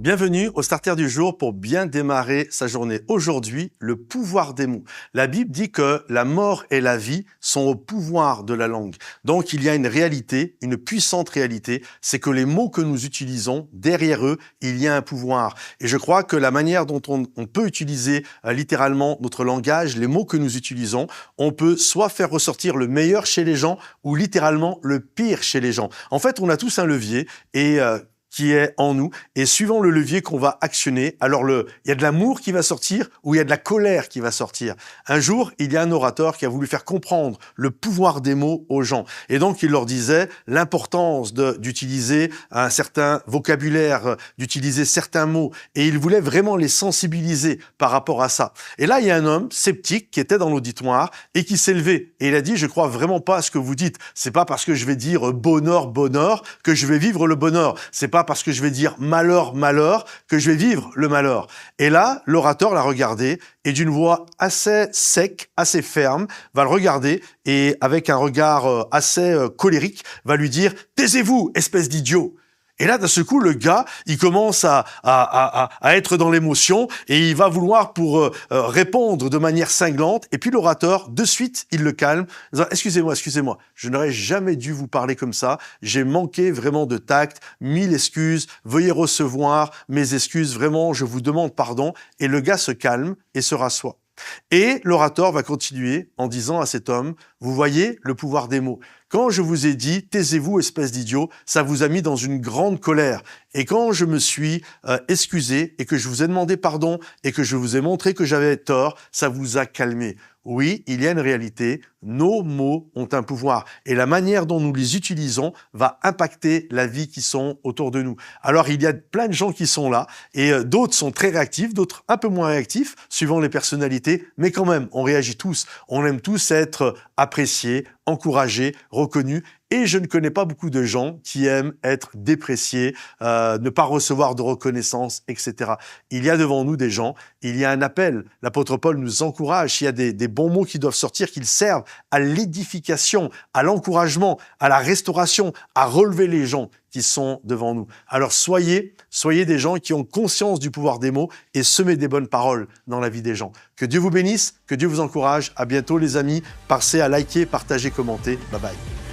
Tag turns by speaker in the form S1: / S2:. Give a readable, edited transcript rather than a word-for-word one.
S1: Bienvenue au Starter du jour pour bien démarrer sa journée. Aujourd'hui, le pouvoir des mots. La Bible dit que la mort et la vie sont au pouvoir de la langue. Donc, il y a une réalité, une puissante réalité, c'est que les mots que nous utilisons, derrière eux, il y a un pouvoir. Et je crois que la manière dont on peut utiliser littéralement notre langage, les mots que nous utilisons, on peut soit faire ressortir le meilleur chez les gens ou littéralement le pire chez les gens. En fait, on a tous un levier et qui est en nous, et suivant le levier qu'on va actionner, alors il y a de l'amour qui va sortir ou il y a de la colère qui va sortir. Un jour, il y a un orateur qui a voulu faire comprendre le pouvoir des mots aux gens, et donc il leur disait l'importance d'utiliser un certain vocabulaire, d'utiliser certains mots, et il voulait vraiment les sensibiliser par rapport à ça. Et là, il y a un homme sceptique qui était dans l'auditoire et qui s'est levé, et il a dit « Je crois vraiment pas à ce que vous dites. C'est pas parce que je vais dire bonheur, bonheur que je vais vivre le bonheur. C'est pas parce que je vais dire malheur, malheur, que je vais vivre le malheur. » Et là, l'orateur l'a regardé et d'une voix assez sec, assez ferme, va le regarder et avec un regard assez colérique, va lui dire « Taisez-vous, espèce d'idiot !» Et là, d'un seul coup, le gars, il commence à être dans l'émotion et il va vouloir pour répondre de manière cinglante. Et puis l'orateur, de suite, il le calme. En disant, excusez-moi, je n'aurais jamais dû vous parler comme ça. J'ai manqué vraiment de tact. 1000 excuses. Veuillez recevoir mes excuses. Vraiment, je vous demande pardon. Et le gars se calme et se rassoit. Et l'orateur va continuer en disant à cet homme, vous voyez le pouvoir des mots. Quand je vous ai dit, taisez-vous, espèce d'idiot, ça vous a mis dans une grande colère. Et quand je me suis excusé et que je vous ai demandé pardon et que je vous ai montré que j'avais tort, ça vous a calmé. Oui, il y a une réalité, nos mots ont un pouvoir et la manière dont nous les utilisons va impacter la vie qui sont autour de nous. Alors, il y a plein de gens qui sont là et d'autres sont très réactifs, d'autres un peu moins réactifs, suivant les personnalités, mais quand même, on réagit tous. On aime tous être appréciés, encouragés, reconnus. Et je ne connais pas beaucoup de gens qui aiment être dépréciés, ne pas recevoir de reconnaissance, etc. Il y a devant nous des gens, il y a un appel. L'apôtre Paul nous encourage, il y a des bons mots qui doivent sortir, qu'ils servent à l'édification, à l'encouragement, à la restauration, à relever les gens qui sont devant nous. Alors soyez des gens qui ont conscience du pouvoir des mots et semez des bonnes paroles dans la vie des gens. Que Dieu vous bénisse, que Dieu vous encourage. À bientôt les amis. Passez à liker, partager, commenter. Bye bye.